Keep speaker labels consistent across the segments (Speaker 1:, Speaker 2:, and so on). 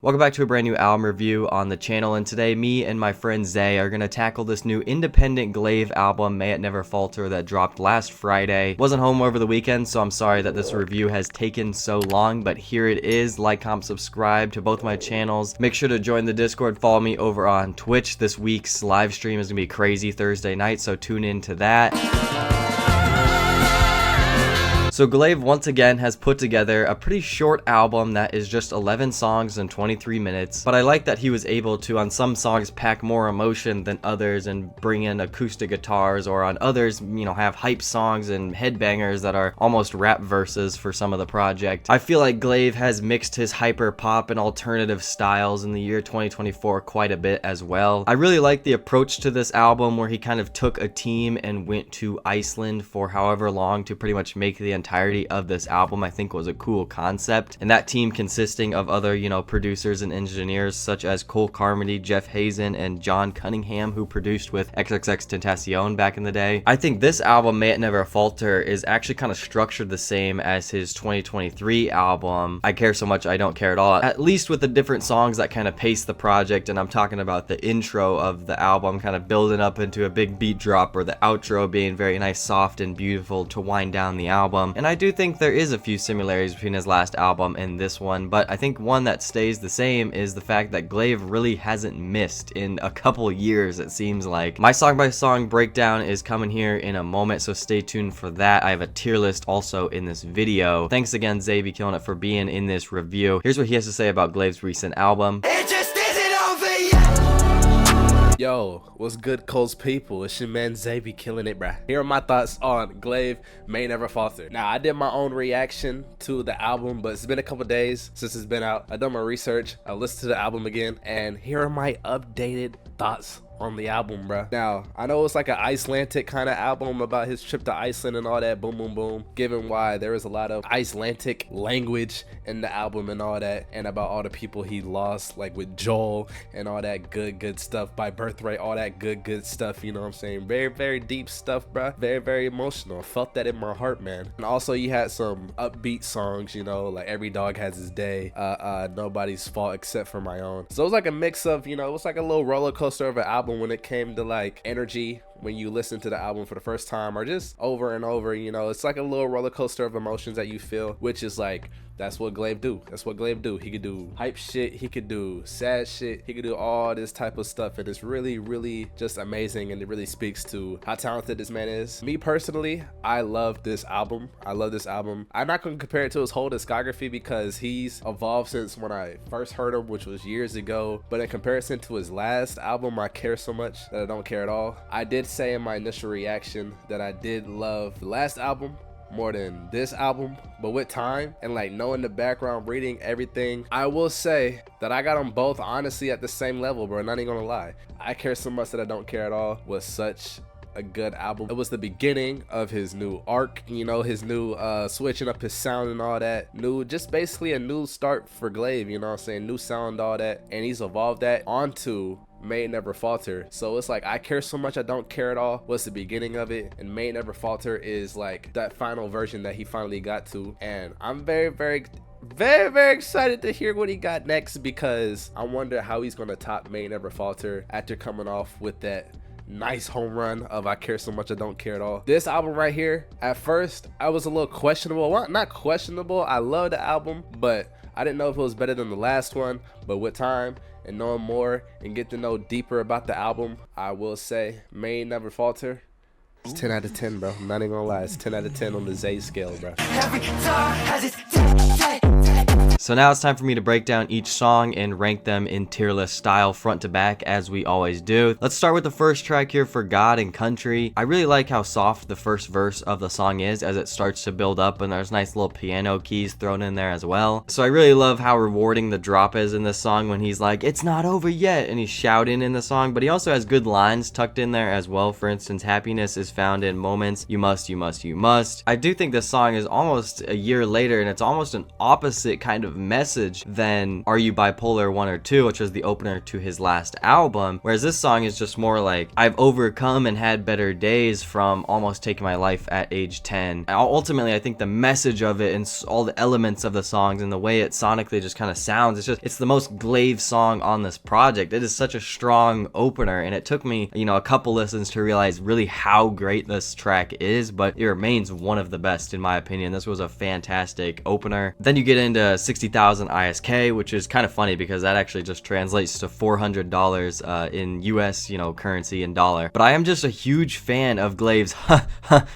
Speaker 1: Welcome back to a brand new album review on the channel, and today me and my friend Zay are going to tackle this new independent Glaive album, May It Never Falter, that dropped last Friday. Wasn't home over the weekend, so I'm sorry that this review has taken so long, but here it is. Like, comment, subscribe to both my channels. Make sure to join the Discord, follow me over on Twitch. This week's live stream is going to be crazy Thursday night, so tune in to that. So Glaive once again has put together a pretty short album that is just 11 songs and 23 minutes, but I like that he was able to on some songs pack more emotion than others and bring in acoustic guitars, or on others, have hype songs and headbangers that are almost rap verses for some of the project. I feel like Glaive has mixed his hyper pop and alternative styles in the year 2024 quite a bit as well. I really like the approach to this album where he kind of took a team and went to Iceland for however long to pretty much make the entirety of this album. I think was a cool concept, and that team consisting of other producers and engineers such as Cole Carmody, Jeff Hazen, and John Cunningham, who produced with XXXTentacion back in the day. I think this album, May It Never Falter, is actually kind of structured the same as his 2023 album, I Care So Much I Don't Care At All, at least with the different songs that kind of pace the project. And I'm talking about the intro of the album kind of building up into a big beat drop, or the outro being very nice, soft, and beautiful to wind down the album. And I do think there is a few similarities between his last album and this one, but I think one that stays the same is the fact that Glaive really hasn't missed in a couple years, it seems like. My song by song breakdown is coming here in a moment, so stay tuned for that. I have a tier list also in this video. Thanks again, Zay be killing it, for being in this review. Here's what he has to say about Glaive's recent album.
Speaker 2: Yo, what's good, Cole's people? It's your man Zay be killing it, bruh. Here are my thoughts on Glaive, May Never Falter. Now, I did my own reaction to the album, but it's been a couple days since it's been out. I've done my research, I listened to the album again, and here are my updated thoughts on the album, bruh. Now, I know it's like an Icelandic kind of album about his trip to Iceland and all that, boom, boom, boom, given why there is a lot of Icelandic language in the album and all that, and about all the people he lost, like with Joel and all that good stuff, by birthright, all that good stuff, you know what I'm saying? Very deep stuff, bruh. Very emotional. I felt that in my heart, man. And also, you had some upbeat songs, like Every Dog Has His Day, Nobody's Fault Except For My Own. So it was like a mix of, it was like a little roller coaster of an album when it came to like energy when you listen to the album for the first time, or just over and over. It's like a little roller coaster of emotions that you feel, which is like, that's what Glaive do. That's what Glaive do. He could do hype shit, he could do sad shit, he could do all this type of stuff, and it's really just amazing, and it really speaks to how talented this man is. Me personally, I love this album. I'm not going to compare it to his whole discography because he's evolved since when I first heard him, which was years ago, but in comparison to his last album, I Care So Much That I Don't Care At All, I did say in my initial reaction that I did love the last album more than this album, but with time and like knowing the background, reading everything, I will say that I got them both honestly at the same level, bro. Not even gonna lie, I Care So Much That I Don't Care At All was such a good album. It was the beginning of his new arc, his new switching up his sound and all that, just basically a new start for Glaive, you know what I'm saying? New sound, all that, and he's evolved that onto May It Never Falter. So it's like I Care So Much I Don't Care At All was the beginning of it, and May It Never Falter is like that final version that he finally got to. And I'm very excited to hear what he got next, because I wonder how he's gonna top May It Never Falter after coming off with that nice home run of I Care So Much I Don't Care At All. This album right here, at first I was a little questionable. Well, not questionable, I love the album, but I didn't know if it was better than the last one. But with time and knowing more and get to know deeper about the album, I will say May It Never Falter, it's 10 out of 10, bro. I'm not even gonna lie, it's 10 out of 10 on the Zay scale, bro.
Speaker 3: Every guitar has its
Speaker 1: So now it's time for me to break down each song and rank them in tier list style, front to back, as we always do. Let's start with the first track here, For God and Country. I really like how soft the first verse of the song is as it starts to build up, and there's nice little piano keys thrown in there as well. So I really love how rewarding the drop is in this song when he's like, "It's not over yet," and he's shouting in the song, but he also has good lines tucked in there as well. For instance, happiness is found in moments, you must. I do think this song is almost a year later, and it's almost an opposite kind of of message than Are You Bipolar 1 or 2, which was the opener to his last album, whereas this song is just more like I've overcome and had better days from almost taking my life at age 10. Ultimately, I think the message of it and all the elements of the songs and the way it sonically just kind of sounds, it's the most Glaive song on this project. It is such a strong opener, and it took me, a couple listens to realize really how great this track is, but it remains one of the best in my opinion. This was a fantastic opener. Then you get into 60,000 ISK, which is kind of funny because that actually just translates to $400 in US, currency and dollar. But I am just a huge fan of Glaive's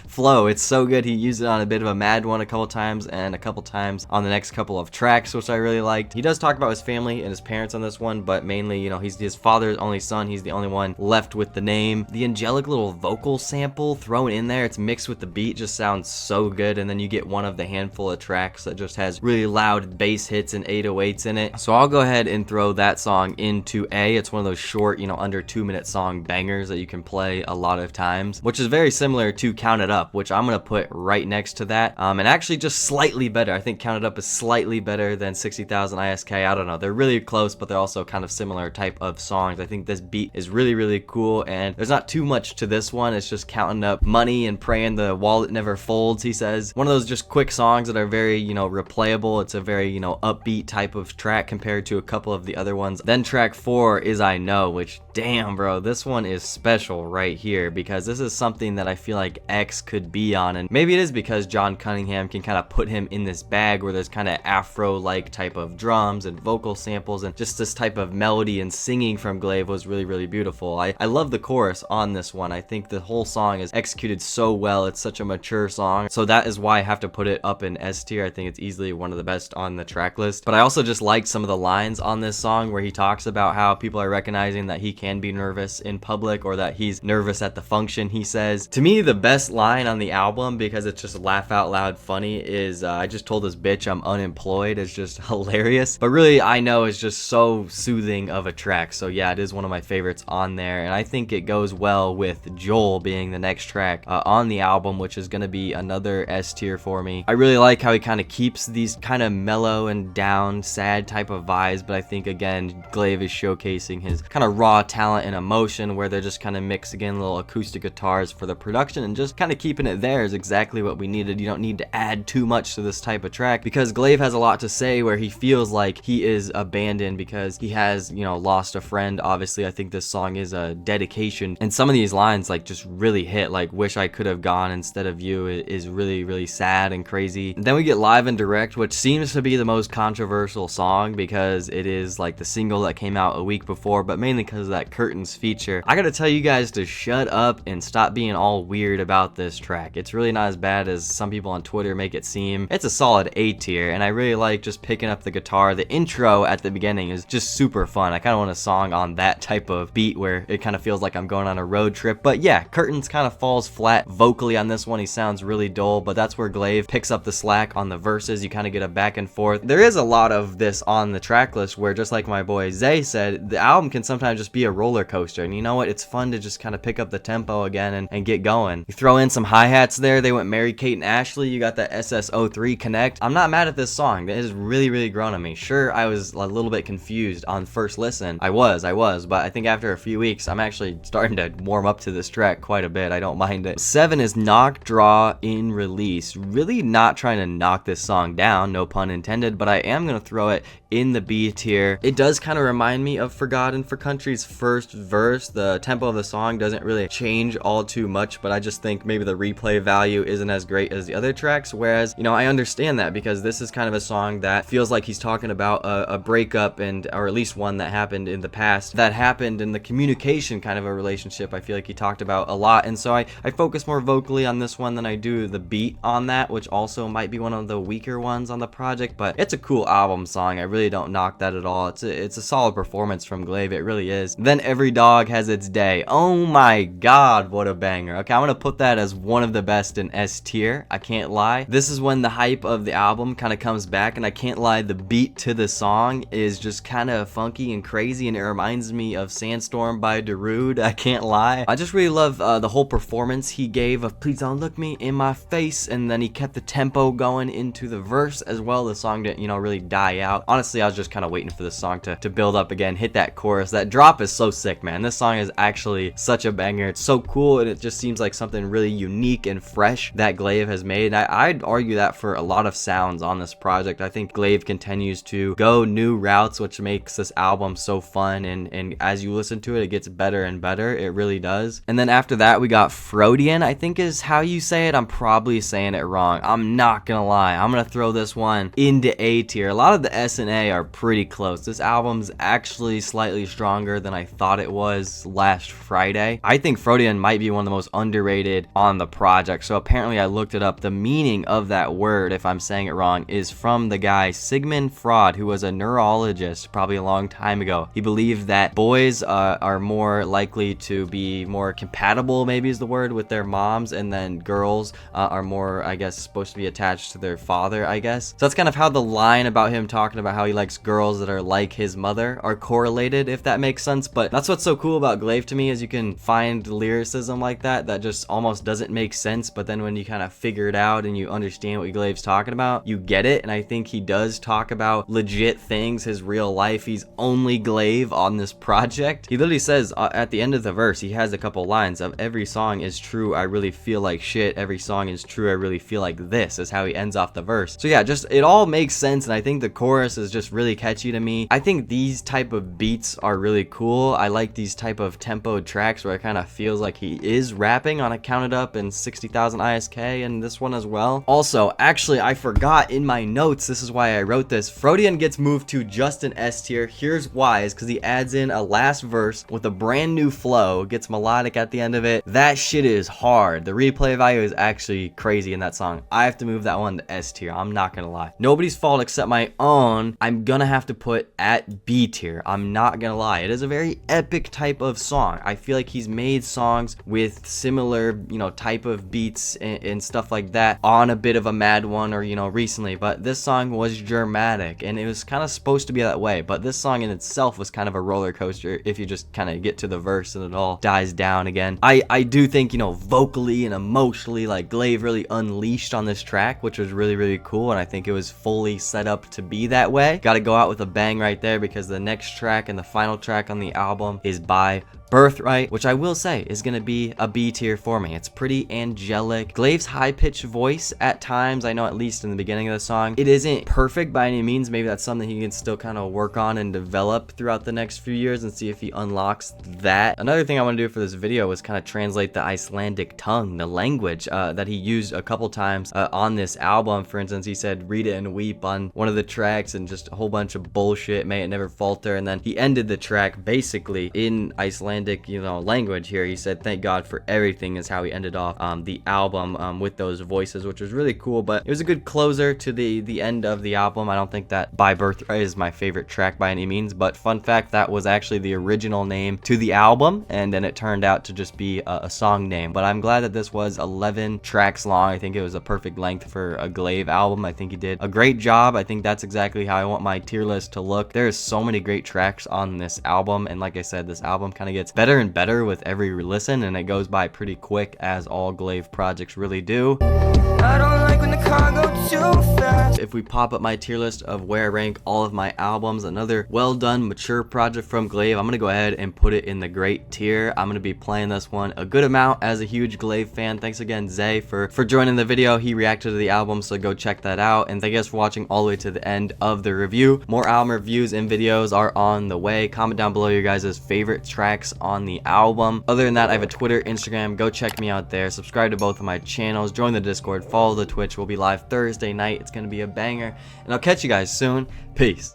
Speaker 1: flow. It's so good. He used it on a bit of a mad one a couple times and a couple times on the next couple of tracks, which I really liked. He does talk about his family and his parents on this one, but mainly, he's his father's only son. He's the only one left with the name. The angelic little vocal sample thrown in there, it's mixed with the beat, just sounds so good. And then you get one of the handful of tracks that just has really loud bass hits and 808s in it. So I'll go ahead and throw that song into A. It's one of those short, under 2-minute song bangers that you can play a lot of times, which is very similar to Count It Up, which I'm gonna put right next to that, and actually just slightly better. I think Count It Up is slightly better than 60,000 ISK. I don't know, they're really close, but they're also kind of similar type of songs. I think this beat is really, really cool, and there's not too much to this one. It's just counting up money and praying the wallet never folds, he says. One of those just quick songs that are very, replayable. It's a very, upbeat type of track compared to a couple of the other ones. Then track 4 is I Know, which, damn bro, this one is special right here because this is something that I feel like X could be on, and maybe it is because John Cunningham can kind of put him in this bag where there's kind of afro-like type of drums and vocal samples, and just this type of melody and singing from Glaive was really, really beautiful. I love the chorus on this one. I think the whole song is executed so well. It's such a mature song, so that is why I have to put it up in S tier. I think it's easily one of the best on the track list. But I also just like some of the lines on this song where he talks about how people are recognizing that he can be nervous in public, or that he's nervous at the function. He says, to me, the best line on the album, because it's just laugh out loud funny, is I just told this bitch I'm unemployed. It's just hilarious. But really, I Know is just so soothing of a track. So yeah, it is one of my favorites on there, and I think it goes well with Joel being the next track on the album, which is going to be another S tier for me. I really like how he kind of keeps these kind of mellow and down, sad type of vibes, but I think again, Glaive is showcasing his kind of raw talent and emotion, where they're just kind of mixing in little acoustic guitars for the production, and just kind of keeping it there is exactly what we needed. You don't need to add too much to this type of track, because Glaive has a lot to say where he feels like he is abandoned because he has, lost a friend. Obviously, I think this song is a dedication, and some of these lines like just really hit, like wish I could have gone instead of you is really, really sad and crazy. And then we get Live and Direct, which seems to be the most controversial song because it is like the single that came out a week before, but mainly because of that Curtains feature. I gotta tell you guys to shut up and stop being all weird about this track. It's really not as bad as some people on Twitter make it seem. It's a solid A tier, and I really like just picking up the guitar. The intro at the beginning is just super fun. I kind of want a song on that type of beat where it kind of feels like I'm going on a road trip. But yeah, Curtains kind of falls flat vocally on this one. He sounds really dull, but that's where Glaive picks up the slack on the verses. You kind of get a back and forth. There is a lot of this on the track list where, just like my boy Zay said, the album can sometimes just be a roller coaster, and you know what? It's fun to just kind of pick up the tempo again and get going. You throw in some hi-hats there. They went Mary Kate and Ashley. You got the SS03 Connect. I'm not mad at this song. It has really, really grown on me. Sure, I was a little bit confused on first listen. I was, but I think after a few weeks, I'm actually starting to warm up to this track quite a bit. I don't mind it. 7 is Knock, Draw, In, Release. Really not trying to knock this song down, no pun intended, but I am going to throw it in the B tier. It does kind of remind me of Forgotten for Country's first verse. The tempo of the song doesn't really change all too much, but I just think maybe the replay value isn't as great as the other tracks, whereas, I understand that because this is kind of a song that feels like he's talking about a breakup, or at least one that happened in the past, that happened in the communication kind of a relationship I feel like he talked about a lot, and so I focus more vocally on this one than I do the beat on that, which also might be one of the weaker ones on the project, but it's a cool album song. I really really don't knock that at all. It's a solid performance from Glaive. It really is. Then Every Dog Has Its Day. Oh my god, what a banger. Okay, I'm gonna put that as one of the best in S tier. I can't lie. This is when the hype of the album kind of comes back, and I can't lie, the beat to the song is just kind of funky and crazy, and it reminds me of Sandstorm by Darude. I can't lie. I just really love the whole performance he gave of Please Don't Look Me in My Face, and then he kept the tempo going into the verse as well. The song didn't, really die out. Honestly, I was just kind of waiting for the song to build up again, hit that chorus. That drop is so sick, man. This song is actually such a banger. It's so cool, and it just seems like something really unique and fresh that Glaive has made. And I'd argue that for a lot of sounds on this project. I think Glaive continues to go new routes, which makes this album so fun, and as you listen to it, it gets better and better. It really does. And then after that, we got Freudian, I think is how you say it. I'm probably saying it wrong. I'm not gonna lie. I'm gonna throw this one into A tier. A lot of the S and A are pretty close. This album's actually slightly stronger than I thought it was last Friday. I think Freudian might be one of the most underrated on the project. So apparently I looked it up. The meaning of that word, if I'm saying it wrong, is from the guy Sigmund Freud, who was a neurologist probably a long time ago. He believed that boys are more likely to be more compatible, maybe is the word, with their moms, and then girls are more, I guess, supposed to be attached to their father, I guess. So that's kind of how the line about him talking about how he likes girls that are like his mother are correlated, if that makes sense. But that's what's so cool about Glaive to me, is you can find lyricism like that just almost doesn't make sense, but then when you kind of figure it out and you understand what Glaive's talking about, you get it. And I think he does talk about legit things, his real life. He's only Glaive on this project. He literally says at the end of the verse, he has a couple lines of every song is true, I really feel like shit. Every song is true, I really feel like this, is how he ends off the verse. So yeah, just it all makes sense, and I think the chorus is just really catchy to me. I think these type of beats are really cool. I like these type of tempoed tracks where it kind of feels like he is rapping on a Count It Up and 60,000 ISK, and this one as well. Also, actually, I forgot in my notes, this is why I wrote this, Freudian gets moved to just an S tier. Here's why, is because he adds in a last verse with a brand new flow, gets melodic at the end of it. That shit is hard. The replay value is actually crazy in that song. I have to move that one to S tier. I'm not gonna lie. Nobody's fault except my own. I'm gonna have to put at B tier. I'm not gonna lie. It is a very epic type of song. I feel like he's made songs with similar, type of beats and stuff like that on a bit of a mad one, or, recently, but this song was dramatic, and it was kind of supposed to be that way. But this song in itself was kind of a roller coaster if you just kind of get to the verse and it all dies down again. I do think, vocally and emotionally, like, Glaive really unleashed on this track, which was really, really cool, and I think it was fully set up to be that way. Gotta go out with a bang right there, because the next track and the final track on the album is by Birthright, which I will say is going to be a B tier for me. It's pretty angelic. Glaive's high-pitched voice at times, I know at least in the beginning of the song, it isn't perfect by any means. Maybe that's something he can still kind of work on and develop throughout the next few years and see if he unlocks that. Another thing I want to do for this video was kind of translate the Icelandic tongue, the language that he used a couple times on this album. For instance, he said read it and weep on one of the tracks, and just a whole bunch of bullshit, may it never falter, and then he ended the track basically in Icelandic language here. He said thank God for everything, is how he ended off the album with those voices, which was really cool. But it was a good closer to the end of the album. I don't think that By Birthright is my favorite track by any means, but fun fact, that was actually the original name to the album, and then it turned out to just be a song name. But I'm glad that this was 11 tracks long. I think it was a perfect length for a Glaive album. I think he did a great job. I think that's exactly how I want my tier list to look. There's so many great tracks on this album, and like I said, this album kind of gets better and better with every listen, and it goes by pretty quick, as all Glaive projects really do.
Speaker 3: I don't like when the car goes too fast.
Speaker 1: If we pop up my tier list of where I rank all of my albums, another well done, mature project from Glaive, I'm gonna go ahead and put it in the great tier. I'm gonna be playing this one a good amount as a huge Glaive fan. Thanks again, Zay, for joining the video. He reacted to the album, so go check that out. And thank you guys for watching all the way to the end of the review. More album reviews and videos are on the way. Comment down below your guys' favorite tracks on the album. Other than that, I have a Twitter, Instagram. Go check me out there. Subscribe to both of my channels. Join the Discord. Follow the Twitch. We'll be live Thursday night. It's gonna be a banger. And I'll catch you guys soon. Peace.